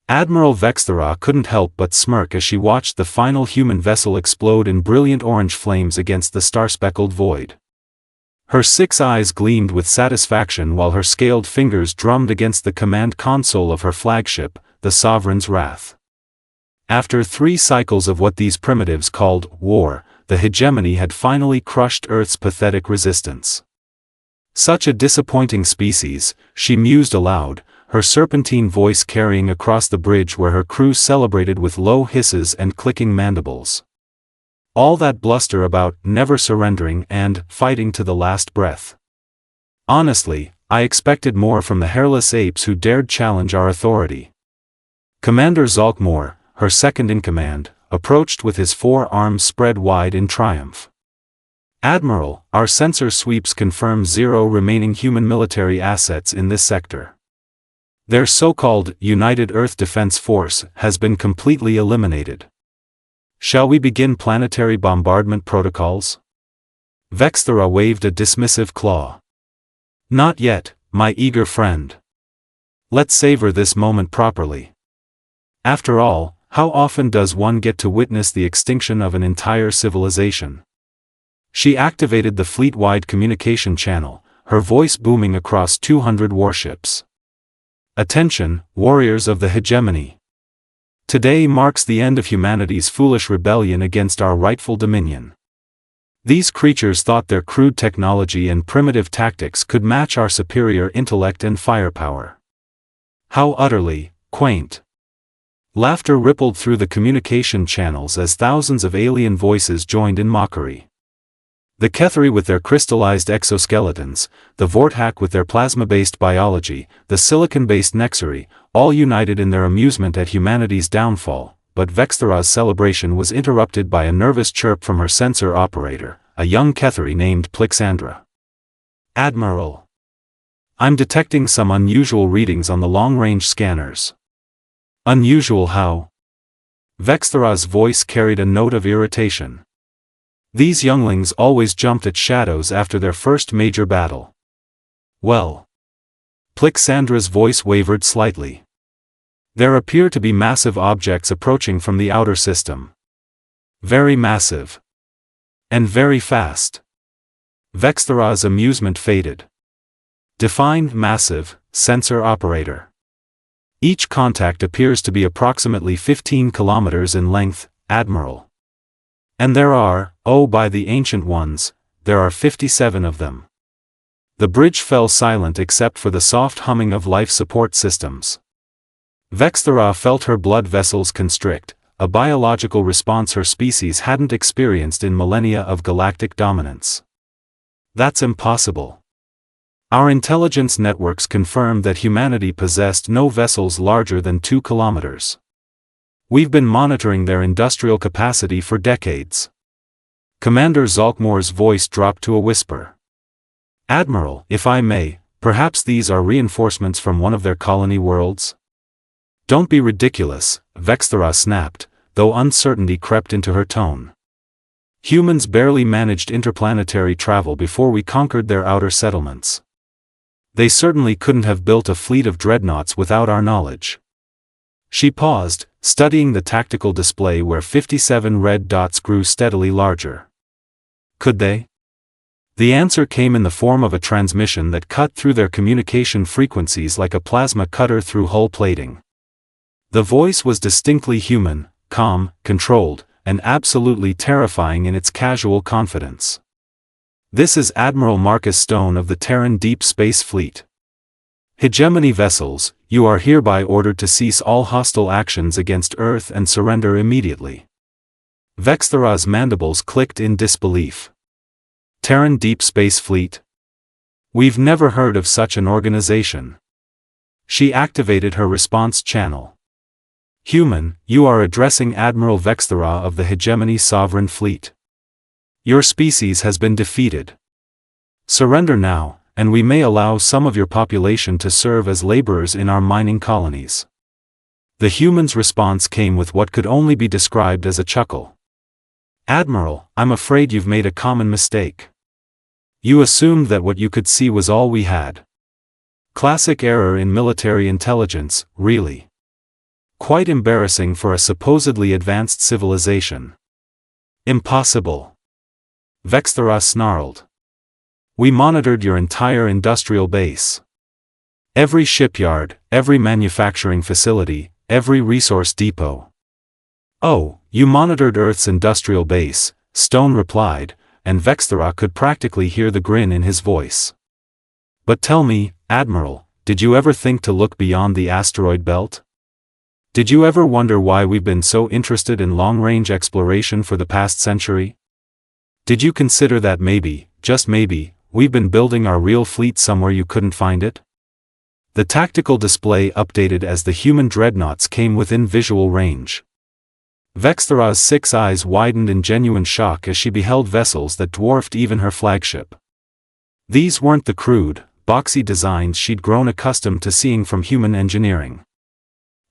Admiral Vex'thara couldn't help but smirk as she watched the final human vessel explode in brilliant orange flames against the star-speckled void. Her 6 eyes gleamed with satisfaction while her scaled fingers drummed against the command console of her flagship, the Sovereign's Wrath. After 3 cycles of what these primitives called war, the hegemony had finally crushed Earth's pathetic resistance. Such a disappointing species, she mused aloud, her serpentine voice carrying across the bridge where her crew celebrated with low hisses and clicking mandibles. All that bluster about never surrendering and fighting to the last breath. Honestly, I expected more from the hairless apes who dared challenge our authority. Commander Zalkmore, her second-in-command, approached with his 4 arms spread wide in triumph. Admiral, our sensor sweeps confirm 0 remaining human military assets in this sector. Their so-called United Earth Defense Force has been completely eliminated. Shall we begin planetary bombardment protocols? Vex'thara waved a dismissive claw. Not yet, my eager friend. Let's savor this moment properly. After all, how often does one get to witness the extinction of an entire civilization? She activated the fleet-wide communication channel, her voice booming across 200 warships. Attention, warriors of the hegemony. Today marks the end of humanity's foolish rebellion against our rightful dominion. These creatures thought their crude technology and primitive tactics could match our superior intellect and firepower. How utterly quaint. Laughter rippled through the communication channels as thousands of alien voices joined in mockery. The Kethri with their crystallized exoskeletons, the Vorthak with their plasma-based biology, the silicon-based Nexari, all united in their amusement at humanity's downfall, but Vex'thara's celebration was interrupted by a nervous chirp from her sensor operator, a young Kethri named Plixandra. Admiral. I'm detecting some unusual readings on the long-range scanners. Unusual how? Vex'thara's voice carried a note of irritation. These younglings always jumped at shadows after their first major battle. Well. Plixandra's voice wavered slightly. There appear to be massive objects approaching from the outer system. Very massive. And very fast. Vex'thara's amusement faded. Define massive, sensor operator. Each contact appears to be approximately 15 kilometers in length, Admiral. And there are, oh by the ancient ones, there are 57 of them. The bridge fell silent except for the soft humming of life support systems. Vex'thara felt her blood vessels constrict, a biological response her species hadn't experienced in millennia of galactic dominance. That's impossible. Our intelligence networks confirm that humanity possessed no vessels larger than 2 kilometers. We've been monitoring their industrial capacity for decades. Commander Zalkmore's voice dropped to a whisper. Admiral, if I may, perhaps these are reinforcements from one of their colony worlds? Don't be ridiculous, Vex'thara snapped, though uncertainty crept into her tone. Humans barely managed interplanetary travel before we conquered their outer settlements. They certainly couldn't have built a fleet of dreadnoughts without our knowledge. She paused, studying the tactical display where 57 red dots grew steadily larger. Could they? The answer came in the form of a transmission that cut through their communication frequencies like a plasma cutter through hull plating. The voice was distinctly human, calm, controlled, and absolutely terrifying in its casual confidence. This is Admiral Marcus Stone of the Terran Deep Space Fleet. Hegemony vessels, you are hereby ordered to cease all hostile actions against Earth and surrender immediately. Vex'thara's mandibles clicked in disbelief. Terran Deep Space Fleet? We've never heard of such an organization. She activated her response channel. Human, you are addressing Admiral Vex'thara of the Hegemony Sovereign Fleet. Your species has been defeated. Surrender now, and we may allow some of your population to serve as laborers in our mining colonies. The human's response came with what could only be described as a chuckle. Admiral, I'm afraid you've made a common mistake. You assumed that what you could see was all we had. Classic error in military intelligence, really. Quite embarrassing for a supposedly advanced civilization. Impossible. Vex'thara snarled. We monitored your entire industrial base. Every shipyard, every manufacturing facility, every resource depot. Oh, you monitored Earth's industrial base, Stone replied, and Vex'thara could practically hear the grin in his voice. But tell me, Admiral, did you ever think to look beyond the asteroid belt? Did you ever wonder why we've been so interested in long-range exploration for the past century? Did you consider that maybe, just maybe, we've been building our real fleet somewhere you couldn't find it? The tactical display updated as the human dreadnoughts came within visual range. Vex'thara's 6 eyes widened in genuine shock as she beheld vessels that dwarfed even her flagship. These weren't the crude, boxy designs she'd grown accustomed to seeing from human engineering.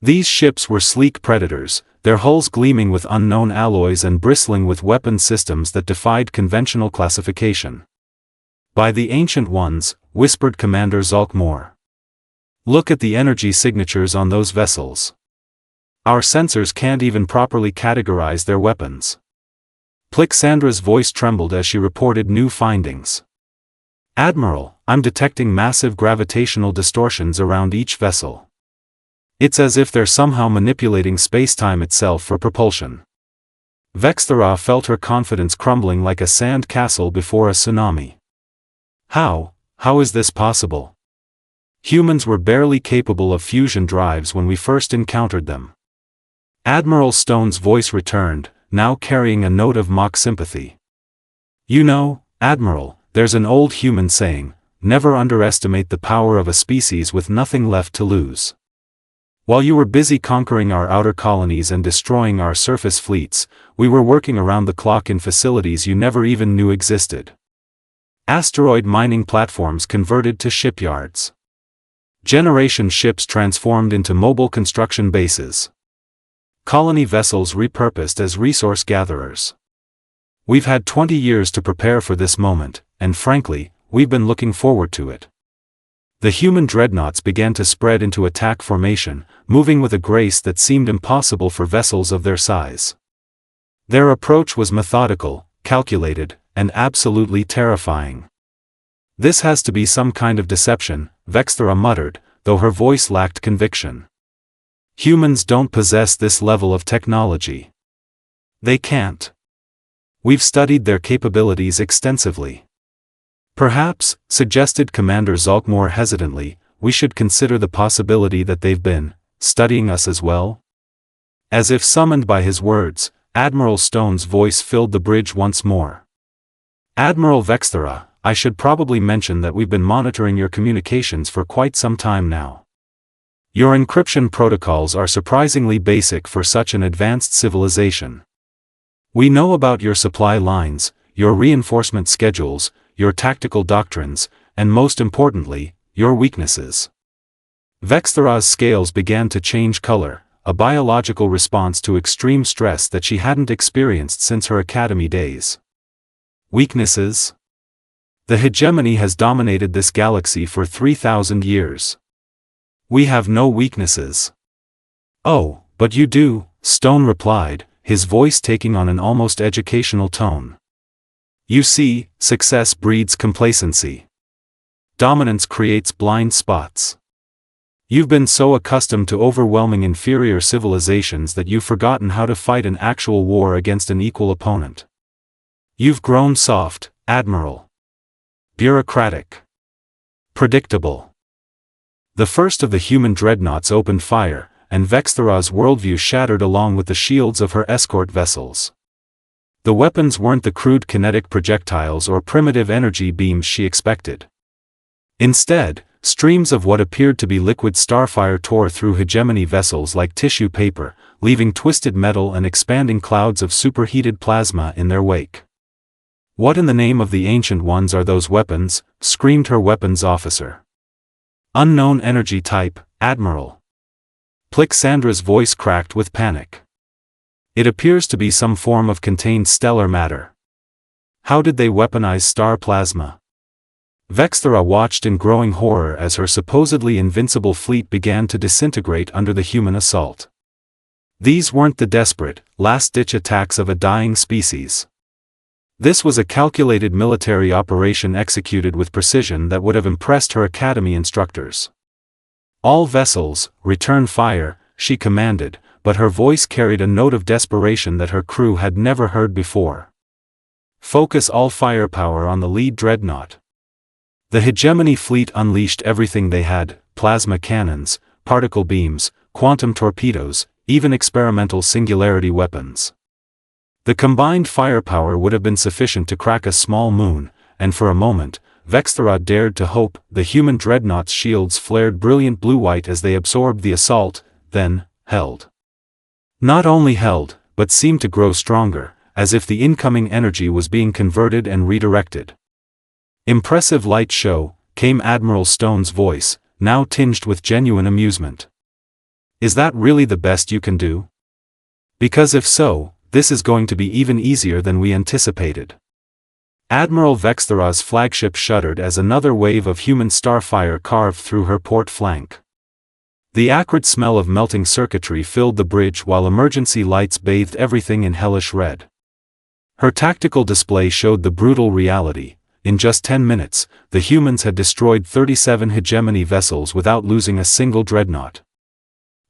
These ships were sleek predators, their hulls gleaming with unknown alloys and bristling with weapon systems that defied conventional classification. By the Ancient Ones, whispered Commander Zalkmore. Look at the energy signatures on those vessels. Our sensors can't even properly categorize their weapons. Plixandra's voice trembled as she reported new findings. Admiral, I'm detecting massive gravitational distortions around each vessel. It's as if they're somehow manipulating space-time itself for propulsion. Vex'thara felt her confidence crumbling like a sand castle before a tsunami. How is this possible? Humans were barely capable of fusion drives when we first encountered them. Admiral Stone's voice returned, now carrying a note of mock sympathy. You know, Admiral, there's an old human saying, never underestimate the power of a species with nothing left to lose. While you were busy conquering our outer colonies and destroying our surface fleets, we were working around the clock in facilities you never even knew existed. Asteroid mining platforms converted to shipyards. Generation ships transformed into mobile construction bases. Colony vessels repurposed as resource gatherers. We've had 20 years to prepare for this moment, and frankly, we've been looking forward to it. The human dreadnoughts began to spread into attack formation, moving with a grace that seemed impossible for vessels of their size. Their approach was methodical, calculated, and absolutely terrifying. This has to be some kind of deception, Vex'thara muttered, though her voice lacked conviction. Humans don't possess this level of technology. They can't. We've studied their capabilities extensively. Perhaps, suggested Commander Zalkmore hesitantly, we should consider the possibility that they've been studying us as well? As if summoned by his words, Admiral Stone's voice filled the bridge once more. Admiral Vex'thara, I should probably mention that we've been monitoring your communications for quite some time now. Your encryption protocols are surprisingly basic for such an advanced civilization. We know about your supply lines, your reinforcement schedules, your tactical doctrines, and most importantly, your weaknesses. Vex'thara's scales began to change color, a biological response to extreme stress that she hadn't experienced since her academy days. Weaknesses? The hegemony has dominated this galaxy for 3,000 years. We have no weaknesses. Oh, but you do, Stone replied, his voice taking on an almost educational tone. You see, success breeds complacency. Dominance creates blind spots. You've been so accustomed to overwhelming inferior civilizations that you've forgotten how to fight an actual war against an equal opponent. You've grown soft, Admiral. Bureaucratic. Predictable. The first of the human dreadnoughts opened fire, and Vex'thara's worldview shattered along with the shields of her escort vessels. The weapons weren't the crude kinetic projectiles or primitive energy beams she expected. Instead, streams of what appeared to be liquid starfire tore through hegemony vessels like tissue paper, leaving twisted metal and expanding clouds of superheated plasma in their wake. What in the name of the Ancient Ones are those weapons? Screamed her weapons officer. Unknown energy type, Admiral. Plixandra's voice cracked with panic. It appears to be some form of contained stellar matter. How did they weaponize star plasma? Vex'thara watched in growing horror as her supposedly invincible fleet began to disintegrate under the human assault. These weren't the desperate, last-ditch attacks of a dying species. This was a calculated military operation executed with precision that would have impressed her academy instructors. "All vessels, return fire," she commanded, but her voice carried a note of desperation that her crew had never heard before. "Focus all firepower on the lead dreadnought." The Hegemony fleet unleashed everything they had: plasma cannons, particle beams, quantum torpedoes, even experimental singularity weapons. The combined firepower would have been sufficient to crack a small moon, and for a moment, Vex'thara dared to hope. The human dreadnoughts' shields flared brilliant blue-white as they absorbed the assault, then held. Not only held, but seemed to grow stronger, as if the incoming energy was being converted and redirected. "Impressive light show," came Admiral Stone's voice, now tinged with genuine amusement. "Is that really the best you can do? Because if so, this is going to be even easier than we anticipated." Admiral Vex'thara's flagship shuddered as another wave of human starfire carved through her port flank. The acrid smell of melting circuitry filled the bridge while emergency lights bathed everything in hellish red. Her tactical display showed the brutal reality. In just 10 minutes, the humans had destroyed 37 Hegemony vessels without losing a single dreadnought.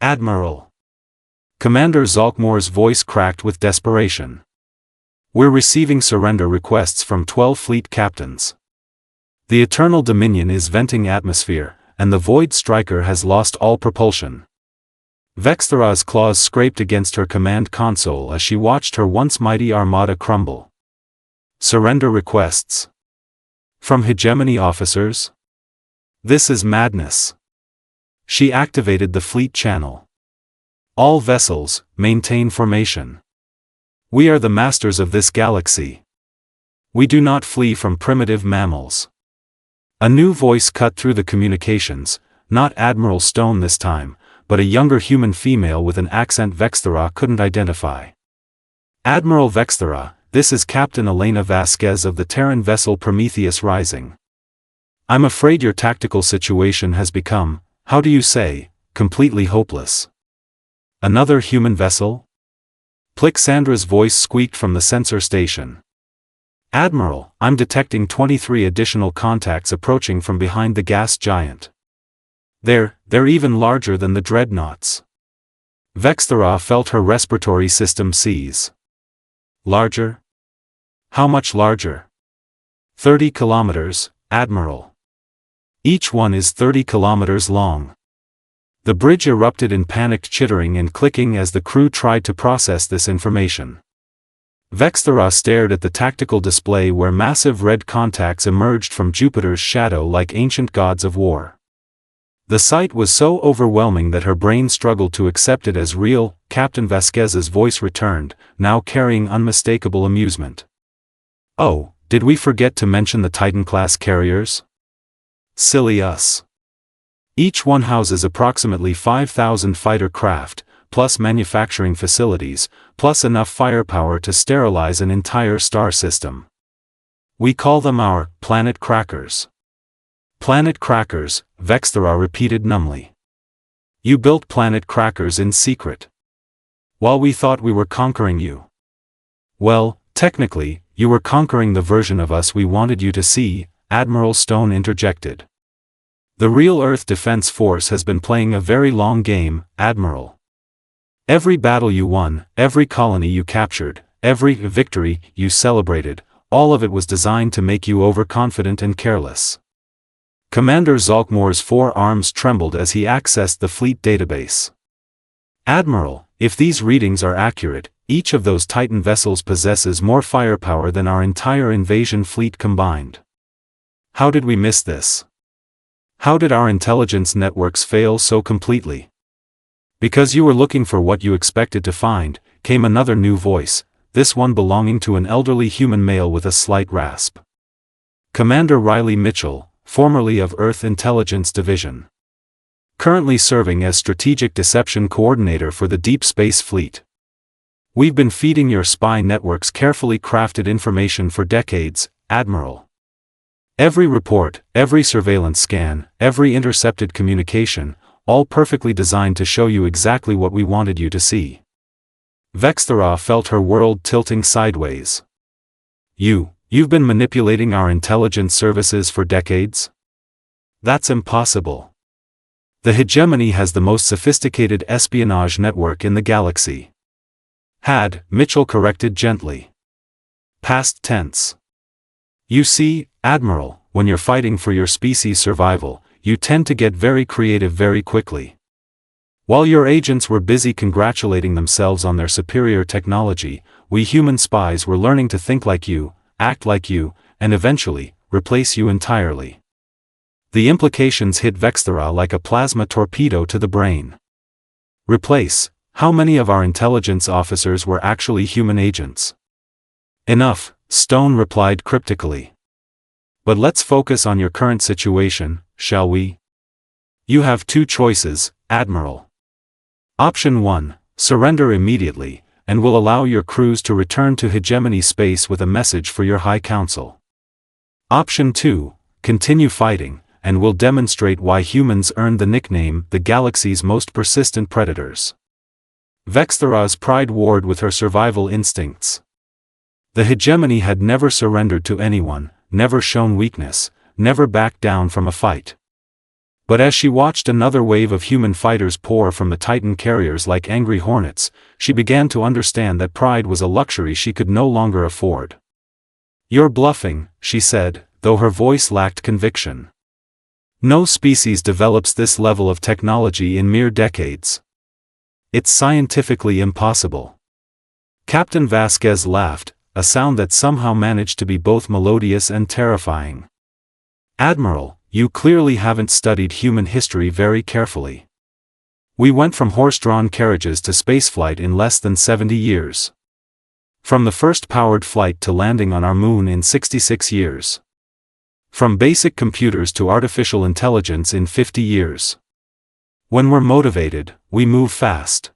"Admiral!" Commander Zalkmore's voice cracked with desperation. "We're receiving surrender requests from 12 fleet captains. The Eternal Dominion is venting atmosphere, and the Void Striker has lost all propulsion." Vex'thara's claws scraped against her command console as she watched her once mighty armada crumble. "Surrender requests? From Hegemony officers? This is madness." She activated the fleet channel. "All vessels, maintain formation. We are the masters of this galaxy. We do not flee from primitive mammals." A new voice cut through the communications, not Admiral Stone this time, but a younger human female with an accent Vex'thara couldn't identify. "Admiral Vex'thara, this is Captain Elena Vasquez of the Terran vessel Prometheus Rising. I'm afraid your tactical situation has become, how do you say, completely hopeless." "Another human vessel?" Plixandra's voice squeaked from the sensor station. "Admiral, I'm detecting 23 additional contacts approaching from behind the gas giant. They're even larger than the dreadnoughts." Vex'thara felt her respiratory system seize. "Larger? How much larger?" 30 kilometers, Admiral. Each one is 30 kilometers long." The bridge erupted in panicked chittering and clicking as the crew tried to process this information. Vex'thara stared at the tactical display where massive red contacts emerged from Jupiter's shadow like ancient gods of war. The sight was so overwhelming that her brain struggled to accept it as real. Captain Vasquez's voice returned, now carrying unmistakable amusement. "Oh, did we forget to mention the Titan-class carriers? Silly us. Each one houses approximately 5,000 fighter craft, plus manufacturing facilities, plus enough firepower to sterilize an entire star system. We call them our planet crackers." "Planet crackers," Vex'thara repeated numbly. "You built planet crackers in secret. While we thought we were conquering you. Well, technically, you were conquering the version of us we wanted you to see," Admiral Stone interjected. "The real Earth Defense Force has been playing a very long game, Admiral. Every battle you won, every colony you captured, every victory you celebrated, all of it was designed to make you overconfident and careless." Commander Zalkmore's forearms trembled as he accessed the fleet database. "Admiral, if these readings are accurate, each of those Titan vessels possesses more firepower than our entire invasion fleet combined. How did we miss this? How did our intelligence networks fail so completely?" "Because you were looking for what you expected to find," came another new voice, this one belonging to an elderly human male with a slight rasp. "Commander Riley Mitchell, formerly of Earth Intelligence Division. Currently serving as Strategic Deception Coordinator for the Deep Space Fleet. We've been feeding your spy networks carefully crafted information for decades, Admiral. Every report, every surveillance scan, every intercepted communication, all perfectly designed to show you exactly what we wanted you to see." Vex'thara felt her world tilting sideways. You've been manipulating our intelligence services for decades? That's impossible. The Hegemony has the most sophisticated espionage network in the galaxy. Had, Mitchell corrected gently. Past tense. You see, Admiral, when you're fighting for your species' survival, you tend to get very creative very quickly. While your agents were busy congratulating themselves on their superior technology, we human spies were learning to think like you, act like you, and eventually, replace you entirely. The implications hit Vex'thara like a plasma torpedo to the brain. Replace. How many of our intelligence officers were actually human agents? Enough, Stone replied cryptically. But let's focus on your current situation, shall we? You have two choices, Admiral. Option 1, surrender immediately, and we'll allow your crews to return to Hegemony space with a message for your High Council. Option 2, continue fighting, and we'll demonstrate why humans earned the nickname the galaxy's most persistent predators. Vex'thara's pride warred with her survival instincts. The Hegemony had never surrendered to anyone, never shown weakness, never backed down from a fight. But as she watched another wave of human fighters pour from the Titan carriers like angry hornets, she began to understand that pride was a luxury she could no longer afford. You're bluffing, she said, though her voice lacked conviction. No species develops this level of technology in mere decades. It's scientifically impossible. Captain Vasquez laughed, a sound that somehow managed to be both melodious and terrifying. Admiral, you clearly haven't studied human history very carefully. We went from horse-drawn carriages to spaceflight in less than 70 years. From the first powered flight to landing on our moon in 66 years. From basic computers to artificial intelligence in 50 years. When we're motivated, we move fast.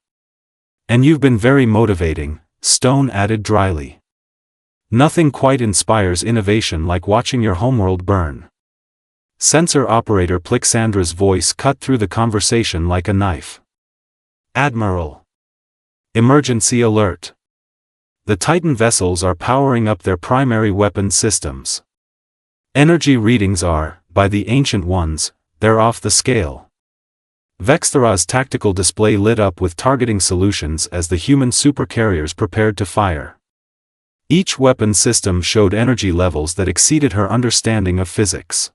And you've been very motivating, Stone added dryly. Nothing quite inspires innovation like watching your homeworld burn. Sensor operator Plixandra's voice cut through the conversation like a knife. Admiral. Emergency alert. The Titan vessels are powering up their primary weapon systems. Energy readings are, by the Ancient Ones, they're off the scale. Vex'thara's tactical display lit up with targeting solutions as the human supercarriers prepared to fire. Each weapon system showed energy levels that exceeded her understanding of physics.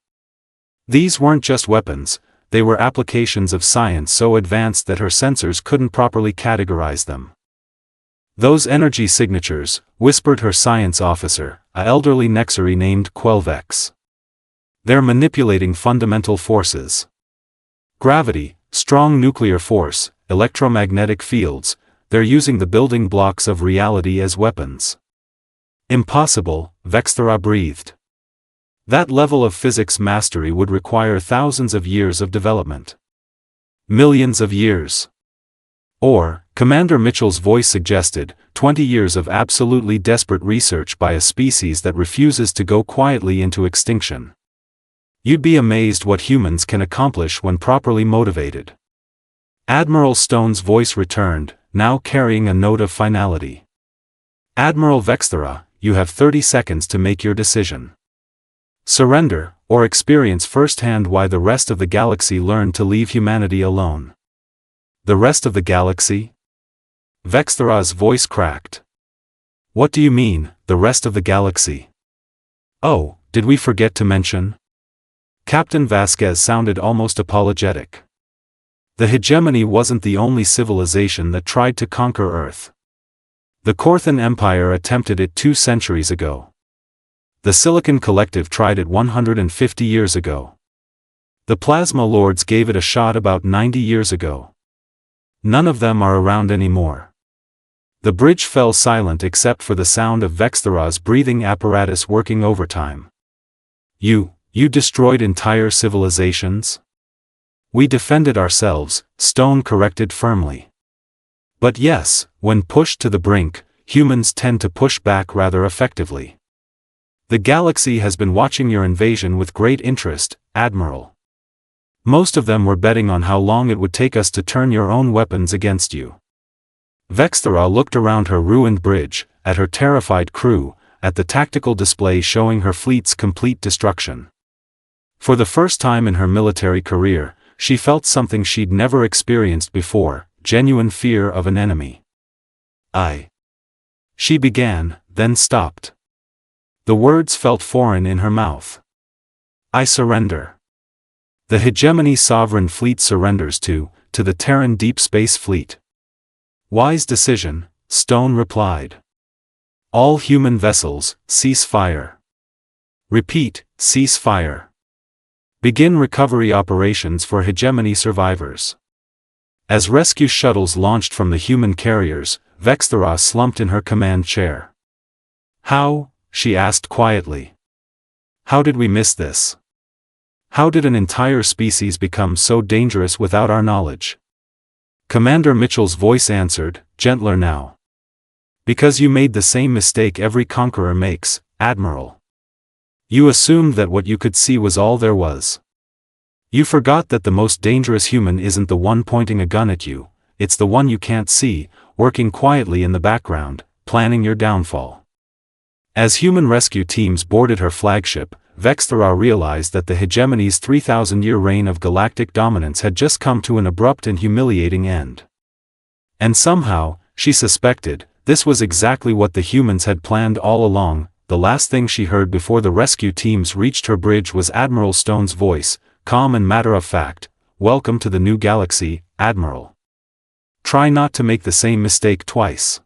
These weren't just weapons, they were applications of science so advanced that her sensors couldn't properly categorize them. Those energy signatures, whispered her science officer, an elderly Nexari named Quelvex. They're manipulating fundamental forces. Gravity, strong nuclear force, electromagnetic fields, they're using the building blocks of reality as weapons. Impossible, Vex'thara breathed. That level of physics mastery would require thousands of years of development. Millions of years. Or, Commander Mitchell's voice suggested, 20 years of absolutely desperate research by a species that refuses to go quietly into extinction. You'd be amazed what humans can accomplish when properly motivated. Admiral Stone's voice returned, now carrying a note of finality. Admiral Vex'thara, you have 30 seconds to make your decision. Surrender, or experience firsthand why the rest of the galaxy learned to leave humanity alone. The rest of the galaxy? Vex'thara's voice cracked. What do you mean, the rest of the galaxy? Oh, did we forget to mention? Captain Vasquez sounded almost apologetic. The Hegemony wasn't the only civilization that tried to conquer Earth. The Corthan Empire attempted it 2 centuries ago. The Silicon Collective tried it 150 years ago. The Plasma Lords gave it a shot about 90 years ago. None of them are around anymore. The bridge fell silent except for the sound of Vex'thara's breathing apparatus working overtime. You destroyed entire civilizations? We defended ourselves, Stone corrected firmly. But yes, when pushed to the brink, humans tend to push back rather effectively. The galaxy has been watching your invasion with great interest, Admiral. Most of them were betting on how long it would take us to turn your own weapons against you. Vex'thara looked around her ruined bridge, at her terrified crew, at the tactical display showing her fleet's complete destruction. For the first time in her military career, she felt something she'd never experienced before, genuine fear of an enemy. She began, then stopped. The words felt foreign in her mouth. I surrender. The Hegemony Sovereign Fleet surrenders to the Terran Deep Space Fleet. Wise decision, Stone replied. All human vessels, cease fire. Repeat, cease fire. Begin recovery operations for Hegemony survivors. As rescue shuttles launched from the human carriers, Vex'thara slumped in her command chair. How? She asked quietly. How did we miss this? How did an entire species become so dangerous without our knowledge? Commander Mitchell's voice answered, gentler now. Because you made the same mistake every conqueror makes, Admiral. You assumed that what you could see was all there was. You forgot that the most dangerous human isn't the one pointing a gun at you, it's the one you can't see, working quietly in the background, planning your downfall. As human rescue teams boarded her flagship, Vex'thara realized that the Hegemony's 3,000-year reign of galactic dominance had just come to an abrupt and humiliating end. And somehow, she suspected, this was exactly what the humans had planned all along. The last thing she heard before the rescue teams reached her bridge was Admiral Stone's voice, calm and matter-of-fact, "Welcome to the new galaxy, Admiral. Try not to make the same mistake twice."